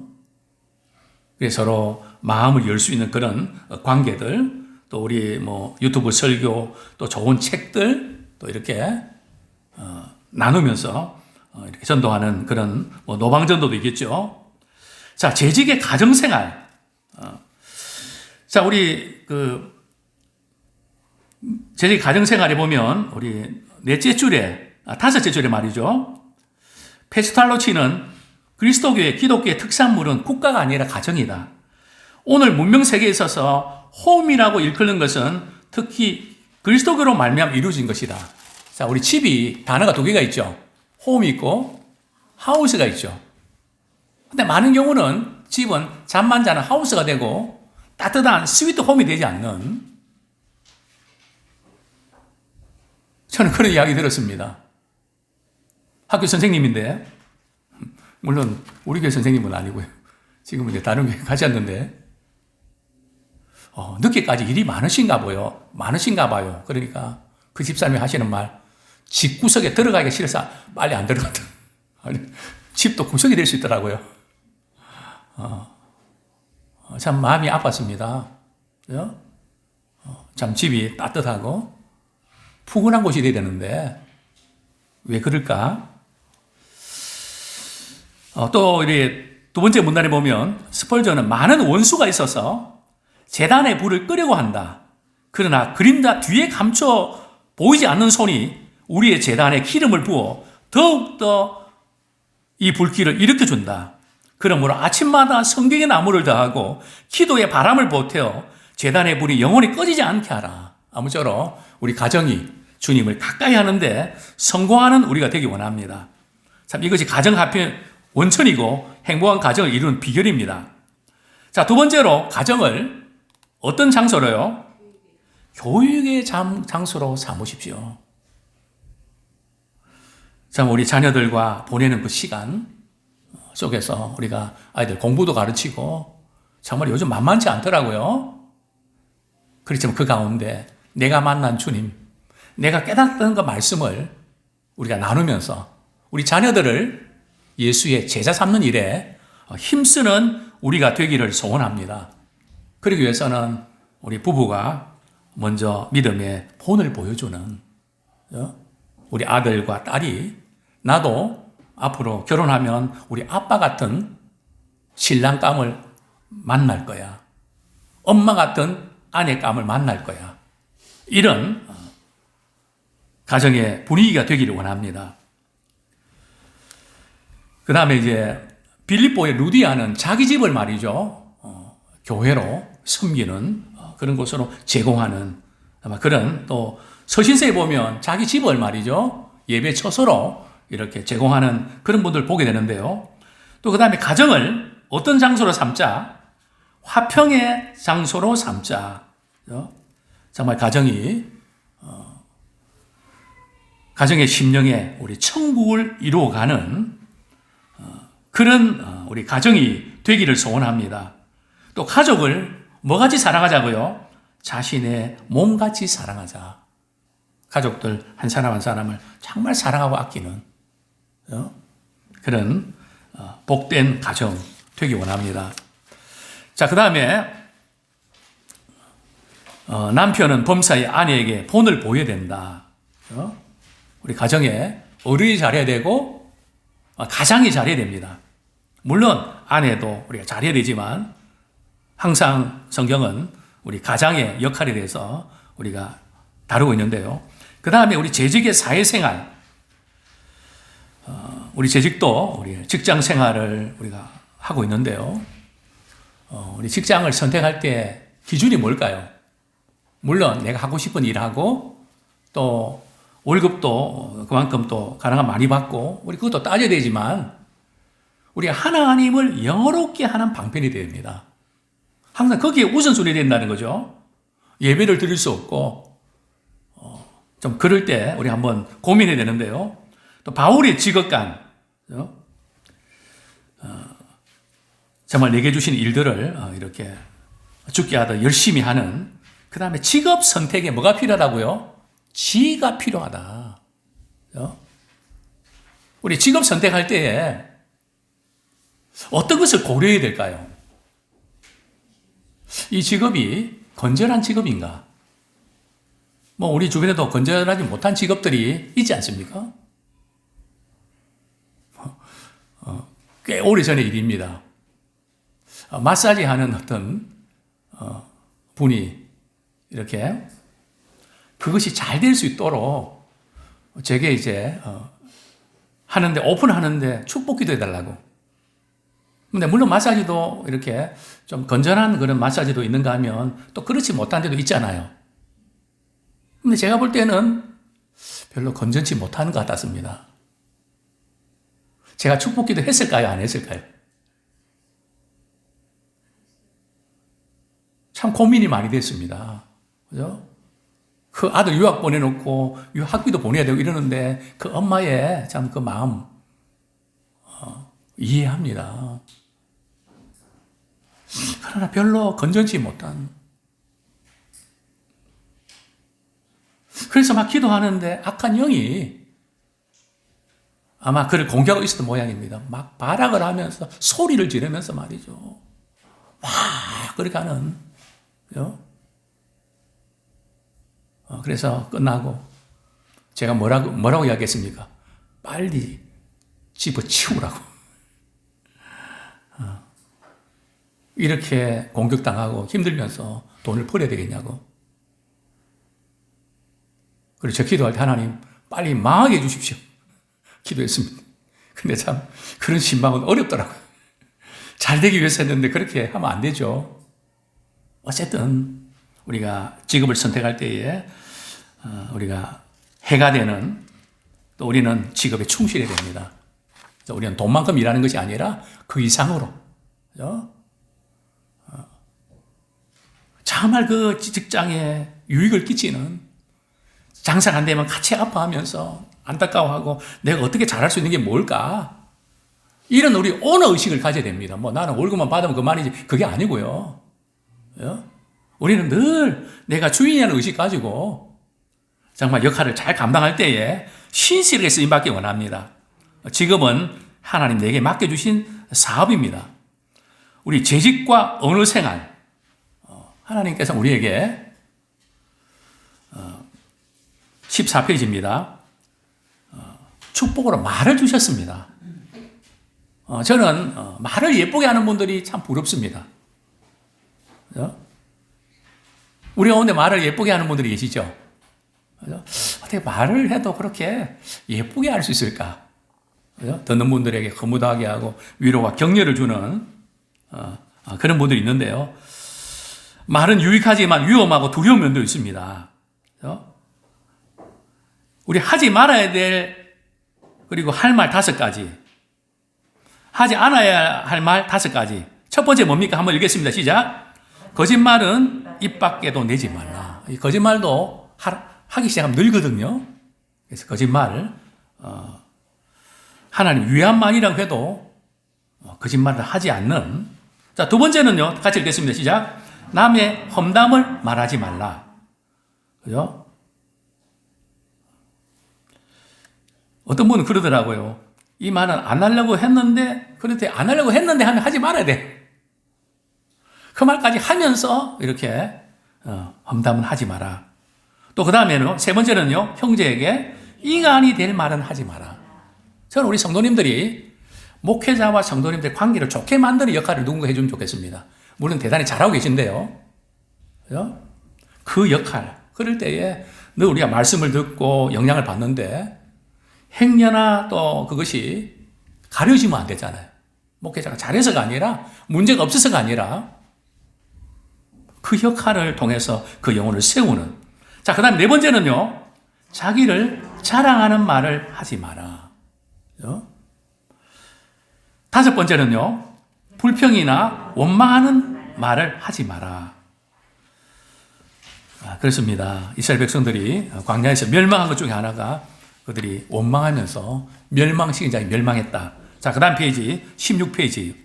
그래서 서로 마음을 열 수 있는 그런 관계들, 또 우리 유튜브 설교, 또 좋은 책들, 또 이렇게 나누면서 이렇게 전도하는 그런 노방전도도 있겠죠. 자, 재직의 가정생활. 자, 우리 재직 가정생활에 보면 우리 다섯째 줄에 말이죠. 페스탈로치는 그리스도교의 기독교의 특산물은 국가가 아니라 가정이다. 오늘 문명 세계에 있어서 홈이라고 일컫는 것은 특히 그리스도교로 말미암아 이루어진 것이다. 자, 우리 집이 단어가 두 개가 있죠. 홈이 있고 하우스가 있죠. 근데 많은 경우는 집은 잠만 자는 하우스가 되고 따뜻한 스위트 홈이 되지 않는, 저는 그런 이야기 들었습니다. 학교 선생님인데, 물론 우리 교회 선생님은 아니고요. 지금은 이제 다른 교회 가셨는데, 늦게까지 일이 많으신가 봐요. 그러니까 그 집사람이 하시는 말, 집구석에 들어가기가 싫어서 빨리 안 들어갔다. 집도 구석이 될 수 있더라고요. 참 마음이 아팠습니다. 참 집이 따뜻하고 푸근한 곳이 돼야 되는데 왜 그럴까? 또 두 번째 문단에 보면 스펄전은 많은 원수가 있어서 제단의 불을 끄려고 한다. 그러나 그림자 뒤에 감춰 보이지 않는 손이 우리의 제단에 기름을 부어 더욱더 이 불길을 일으켜준다. 그러므로 아침마다 성경의 나무를 더하고 기도의 바람을 보태어 제단의 불이 영원히 꺼지지 않게 하라. 아무쪼록 우리 가정이 주님을 가까이 하는데 성공하는 우리가 되기 원합니다. 참 이것이 가정 합의 원천이고 행복한 가정을 이루는 비결입니다. 자, 두 번째로 가정을 어떤 장소로요? 교육의 장소로 삼으십시오. 참 우리 자녀들과 보내는 그 시간 속에서 우리가 아이들 공부도 가르치고 정말 요즘 만만치 않더라고요. 그렇지만 그 가운데 내가 만난 주님, 내가 깨닫던 그 말씀을 우리가 나누면서 우리 자녀들을 예수의 제자 삼는 일에 힘쓰는 우리가 되기를 소원합니다. 그러기 위해서는 우리 부부가 먼저 믿음의 본을 보여주는 우리 아들과 딸이 나도 앞으로 결혼하면 우리 아빠 같은 신랑감을 만날 거야. 엄마 같은 아내감을 만날 거야. 이런 가정의 분위기가 되기를 원합니다. 그 다음에 이제 빌립보의 루디아는 자기 집을 말이죠. 교회로 섬기는 그런 곳으로 제공하는 아마 그런 또 서신서에 보면 자기 집을 말이죠. 예배 처소로 이렇게 제공하는 그런 분들 보게 되는데요. 또 그 다음에 가정을 어떤 장소로 삼자? 화평의 장소로 삼자. 정말 가정의 심령에 우리 천국을 이루어가는 그런 우리 가정이 되기를 소원합니다. 또 가족을 뭐같이 사랑하자고요? 자신의 몸같이 사랑하자. 가족들 한 사람 한 사람을 정말 사랑하고 아끼는 그런 복된 가정 되기 원합니다. 자, 그 다음에 남편은 범사의 아내에게 본을 보여야 된다. 우리 가정에 어른이 잘해야 되고 가장이 잘해야 됩니다. 물론 아내도 우리가 잘해야 되지만 항상 성경은 우리 가장의 역할에 대해서 우리가 다루고 있는데요. 그 다음에 우리 재직의 사회생활, 우리 재직도 우리 직장 생활을 우리가 하고 있는데요. 우리 직장을 선택할 때 기준이 뭘까요? 물론 내가 하고 싶은 일하고 또 월급도 그만큼 또 가능한 많이 받고 우리 그것도 따져야 되지만 우리가 하나님을 영화롭게 하는 방편이 됩니다. 항상 거기에 우선순위 된다는 거죠. 예배를 드릴 수 없고 좀 그럴 때 우리 한번 고민해야 되는데요. 또 바울의 직업관 정말 내게 주신 일들을 이렇게 죽게 하듯 열심히 하는 그 다음에 직업 선택에 뭐가 필요하다고요? 지혜가 필요하다. 우리 직업 선택할 때에 어떤 것을 고려해야 될까요? 이 직업이 건전한 직업인가? 뭐 우리 주변에도 건전하지 못한 직업들이 있지 않습니까? 꽤 오래전의 일입니다. 마사지 하는 어떤 분이 이렇게 그것이 잘 될 수 있도록 제게 이제 하는데 오픈하는데 축복기도 해달라고. 근데 물론 마사지도 이렇게 좀 건전한 그런 마사지도 있는가 하면 또 그렇지 못한 데도 있잖아요. 근데 제가 볼 때는 별로 건전치 못한 것 같았습니다. 제가 축복기도 했을까요? 안 했을까요? 참 고민이 많이 됐습니다. 그죠? 그 아들 유학 보내놓고 학비도 보내야 되고 이러는데 그 엄마의 참 그 마음 이해합니다. 그러나 별로 건전치 못한. 그래서 막 기도하는데 악한 영이 아마 그를 공격하고 있었던 모양입니다. 막 발악을 하면서 소리를 지르면서 말이죠. 막 그렇게 하는. 그래서 끝나고 제가 뭐라고 이야기했습니까? 빨리 집어치우라고. 이렇게 공격당하고 힘들면서 돈을 벌어야 되겠냐고. 그리고 저 기도할 때 하나님 빨리 망하게 해주십시오. 기도했습니다. 근데 참 그런 신방은 어렵더라고요. 잘 되기 위해서 했는데 그렇게 하면 안 되죠. 어쨌든 우리가 직업을 선택할 때에 우리가 해가 되는 또 우리는 직업에 충실해야 됩니다. 우리는 돈만큼 일하는 것이 아니라 그 이상으로. 그죠? 정말 그 직장에 유익을 끼치는 장사가 안 되면 같이 아파하면서 안타까워하고 내가 어떻게 잘할 수 있는 게 뭘까? 이런 우리 오너 의식을 가져야 됩니다. 뭐 나는 월급만 받으면 그만이지. 그게 아니고요. 우리는 늘 내가 주인이라는 의식 가지고 정말 역할을 잘 감당할 때에 신실하게 쓰임받기 원합니다. 직업은 하나님 내게 맡겨주신 사업입니다. 우리 재직과 언어 생활, 하나님께서 우리에게 14페이지입니다. 축복으로 말을 주셨습니다. 저는 말을 예쁘게 하는 분들이 참 부럽습니다. 우리 가운데 말을 예쁘게 하는 분들이 계시죠? 어떻게 말을 해도 그렇게 예쁘게 할 수 있을까? 듣는 분들에게 허무하게 하고 위로와 격려를 주는 그런 분들이 있는데요. 말은 유익하지만 위험하고 두려운 면도 있습니다. 우리 하지 말아야 될 그리고 할 말 5가지, 하지 않아야 할 말 5가지. 첫 번째 뭡니까? 한번 읽겠습니다. 시작. 거짓말은 입 밖에도 내지 말라. 이 거짓말도 하기 시작하면 늘거든요. 그래서 거짓말, 하나님 위안만이라고 해도 거짓말을 하지 않는. 자, 두 번째는요. 같이 읽겠습니다. 시작. 남의 험담을 말하지 말라. 그죠? 어떤 분은 그러더라고요. 이 말은 안 하려고 했는데, 그런데 안 하려고 했는데 하면 하지 말아야 돼. 그 말까지 하면서 이렇게 험담은 하지 마라. 또 그 다음에는 세 번째는요. 형제에게 이간이 될 말은 하지 마라. 저는 우리 성도님들이 목회자와 성도님들의 관계를 좋게 만드는 역할을 누군가 해주면 좋겠습니다. 물론 대단히 잘하고 계신데요. 그죠? 그 역할, 그럴 때에 늘 우리가 말씀을 듣고 영향을 받는데 행여나 또 그것이 가려지면 안 되잖아요. 목회자가 잘해서가 아니라 문제가 없어서가 아니라 그 역할을 통해서 그 영혼을 세우는. 자, 그 다음 네 번째는요. 자기를 자랑하는 말을 하지 마라. 다섯 번째는요. 불평이나 원망하는 말을 하지 마라. 그렇습니다. 이스라엘 백성들이 광야에서 멸망한 것 중에 하나가 그들이 원망하면서 멸망시킨 자에 멸망했다. 자, 그 다음 페이지 16페이지.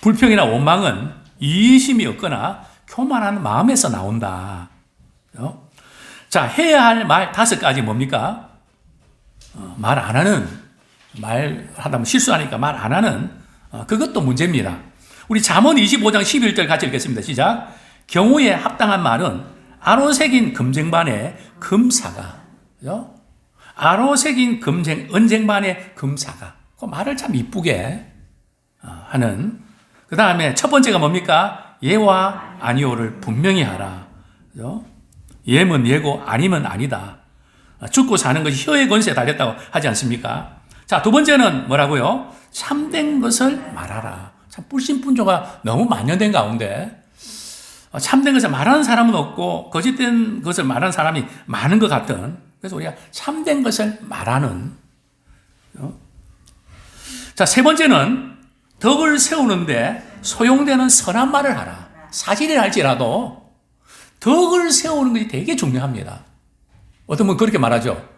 불평이나 원망은 이의심이 없거나 교만한 마음에서 나온다. 자, 해야 할 말 5가지 뭡니까? 말 안 하는, 말하다 보면 실수하니까 말 안 하는, 그것도 문제입니다. 우리 잠언 25장 11절 같이 읽겠습니다. 시작. 경우에 합당한 말은 아로새긴 금쟁반에 금사가. 그죠? 아로새긴 은쟁반에 금사가. 그 말을 참 이쁘게 하는. 그 다음에 첫 번째가 뭡니까? 예와 아니오를 분명히 하라. 그죠? 예면 예고 아니면 아니다. 죽고 사는 것이 혀의 권세에 달렸다고 하지 않습니까? 자, 두 번째는 뭐라고요? 참된 것을 말하라. 참 불신분조가 너무 만연된 가운데 참된 것을 말하는 사람은 없고 거짓된 것을 말하는 사람이 많은 것 같은. 그래서 우리가 참된 것을 말하는. 자, 세 번째는 덕을 세우는데 소용되는 선한 말을 하라. 사실이라 할지라도 덕을 세우는 것이 되게 중요합니다. 어떤 분은 그렇게 말하죠.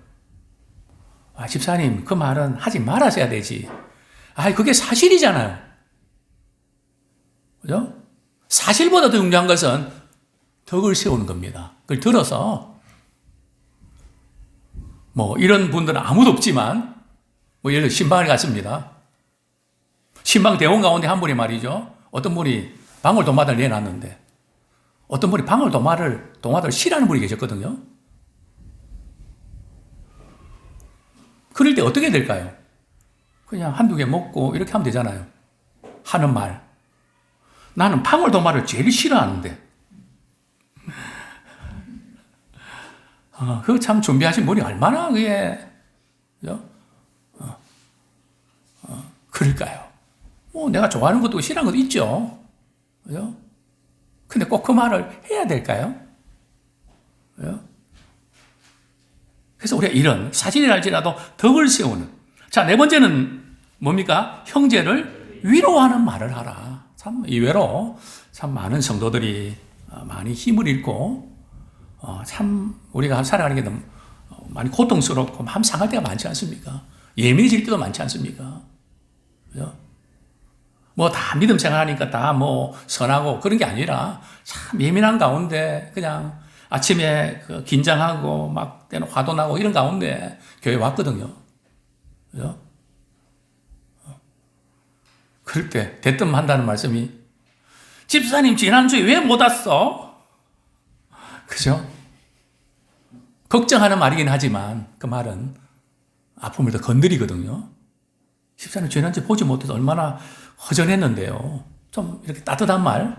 집사님, 그 말은 하지 말았어야 되지. 그게 사실이잖아요. 그죠? 사실보다 더 중요한 것은 덕을 세우는 겁니다. 그걸 들어서 이런 분들은 아무도 없지만 예를 들어 신방을 갔습니다. 신방 대원 가운데 한 분이 말이죠. 어떤 분이 방울도마를 내놨는데 어떤 분이 방울도마를 싫어하는 분이 계셨거든요. 그럴 때 어떻게 될까요? 그냥 한두 개 먹고 이렇게 하면 되잖아요. 하는 말. 나는 방울도마를 제일 싫어하는데. 그거 참 준비하신 분이 얼마나 그게, 그럴까요? 내가 좋아하는 것도 싫어하는 것도 있죠. 그죠? 근데 꼭 그 말을 해야 될까요? 그죠? 그래서 우리가 이런 사실이라 할지라도 덕을 세우는. 자, 네 번째는 뭡니까? 형제를 위로하는 말을 하라. 참 의외로 참 많은 성도들이 많이 힘을 잃고 참 우리가 살아가는 게 너무 많이 고통스럽고 마음 상할 때가 많지 않습니까? 예민해질 때도 많지 않습니까? 그죠? 뭐 다 믿음 생활하니까 다 뭐 선하고 그런 게 아니라 참 예민한 가운데 그냥 아침에 그 긴장하고 막 때는 화도 나고 이런 가운데 교회 왔거든요. 그죠? 그럴 때 대뜸 한다는 말씀이 집사님 지난주에 왜 못 왔어? 그죠? 걱정하는 말이긴 하지만 그 말은 아픔을 더 건드리거든요. 집사님 지난주에 보지 못해서 얼마나 허전했는데요. 좀 이렇게 따뜻한 말,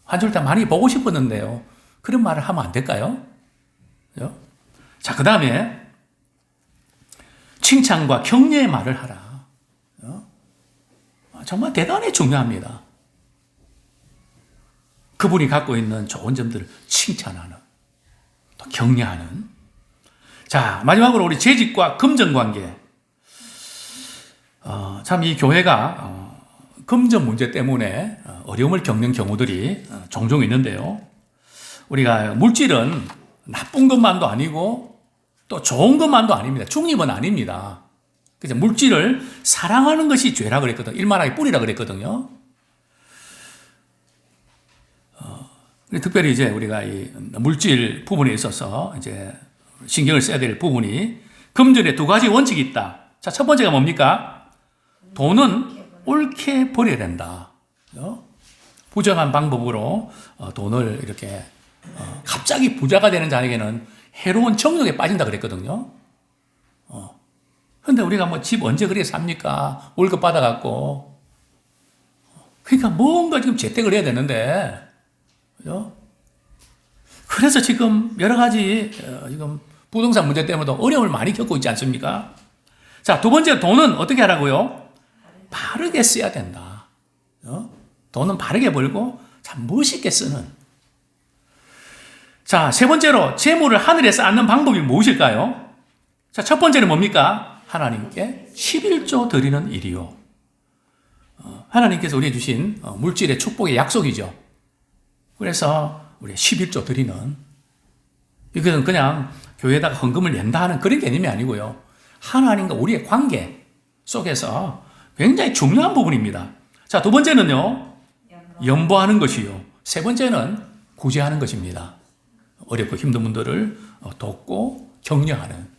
한 줄 다 많이 보고 싶었는데요. 그런 말을 하면 안 될까요? 그죠? 자, 그 다음에 칭찬과 격려의 말을 하라. 그죠? 정말 대단히 중요합니다. 그분이 갖고 있는 좋은 점들을 칭찬하는, 또 격려하는. 자, 마지막으로 우리 재직과 금전 관계. 참 이 교회가 금전 문제 때문에 어려움을 겪는 경우들이 종종 있는데요. 우리가 물질은 나쁜 것만도 아니고 또 좋은 것만도 아닙니다. 중립은 아닙니다. 그래서 물질을 사랑하는 것이 죄라 그랬거든요. 일만하게 뿌리라 그랬거든요. 특별히 이제 우리가 이 물질 부분에 있어서 이제 신경을 써야 될 부분이 금전에 두 가지 원칙이 있다. 자, 첫 번째가 뭡니까? 돈은 옳게 버려야 된다. 부정한 방법으로 돈을 이렇게 갑자기 부자가 되는 자에게는 해로운 정욕에 빠진다 그랬거든요. 그런데 우리가 뭐 집 언제 그래 삽니까? 월급 받아갖고. 그러니까 뭔가 지금 재택을 해야 되는데, 그죠? 그래서 지금 여러 가지 지금 부동산 문제 때문에도 어려움을 많이 겪고 있지 않습니까? 자, 두 번째 돈은 어떻게 하라고요? 바르게 써야 된다. 돈은 바르게 벌고 참 멋있게 쓰는. 자, 세 번째로 재물을 하늘에 쌓는 방법이 무엇일까요? 자, 첫 번째는 뭡니까? 하나님께 11조 드리는 일이요. 하나님께서 우리에게 주신 물질의 축복의 약속이죠. 그래서 우리 11조 드리는, 이것은 그냥 교회에다가 헌금을 낸다 하는 그런 개념이 아니고요. 하나님과 우리의 관계 속에서 굉장히 중요한 부분입니다. 자, 두 번째는요, 연보하는 것이요. 세 번째는 구제하는 것입니다. 어렵고 힘든 분들을 돕고 격려하는.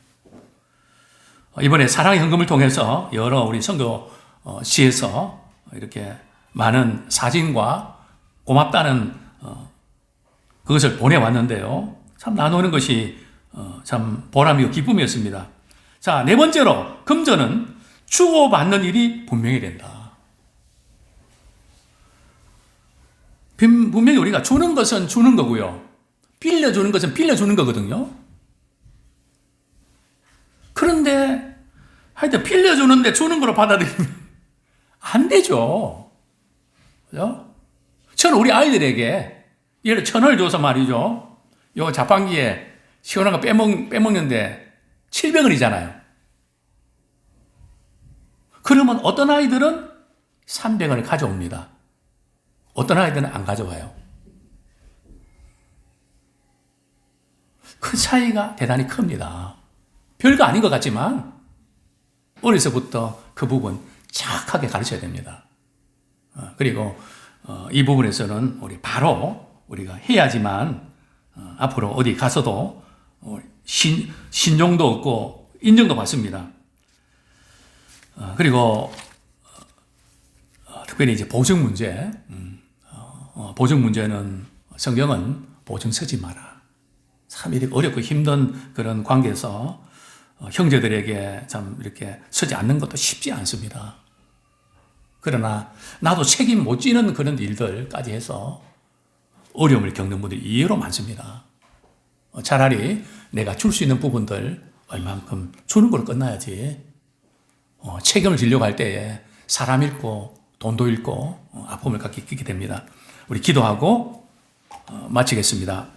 이번에 사랑의 헌금을 통해서 여러 우리 선교시에서 이렇게 많은 사진과 고맙다는 그것을 보내왔는데요. 참 나누는 것이 참 보람이고 기쁨이었습니다. 자, 네 번째로 금전은 주고받는 일이 분명히 된다. 분명히 우리가 주는 것은 주는 거고요. 빌려주는 것은 빌려주는 거거든요. 그런데 하여튼 빌려주는데 주는 거로 받아들이면 안 되죠. 그죠? 저는 우리 아이들에게 예를 1,000원을 줘서 말이죠. 요 자판기에 시원한 거 빼먹는데 700원이잖아요. 그러면 어떤 아이들은 300원을 가져옵니다. 어떤 아이들은 안 가져와요. 그 차이가 대단히 큽니다. 별거 아닌 것 같지만 어려서부터 그 부분 착하게 가르쳐야 됩니다. 그리고 이 부분에서는 우리 바로 우리가 해야지만 앞으로 어디 가서도 신용도 없고 인정도 받습니다. 그리고 특별히 이제 보증 문제, 보증 문제는 성경은 보증 서지 마라. 참 이렇게 어렵고 힘든 그런 관계에서 형제들에게 참 이렇게 서지 않는 것도 쉽지 않습니다. 그러나 나도 책임 못 지는 그런 일들까지 해서 어려움을 겪는 분들이 의외로 많습니다. 차라리 내가 줄 수 있는 부분들 얼만큼 주는 걸로 끝나야지. 책임을 지려고 할 때에 사람 잃고 돈도 잃고 아픔을 갖게 됩니다. 우리 기도하고 마치겠습니다.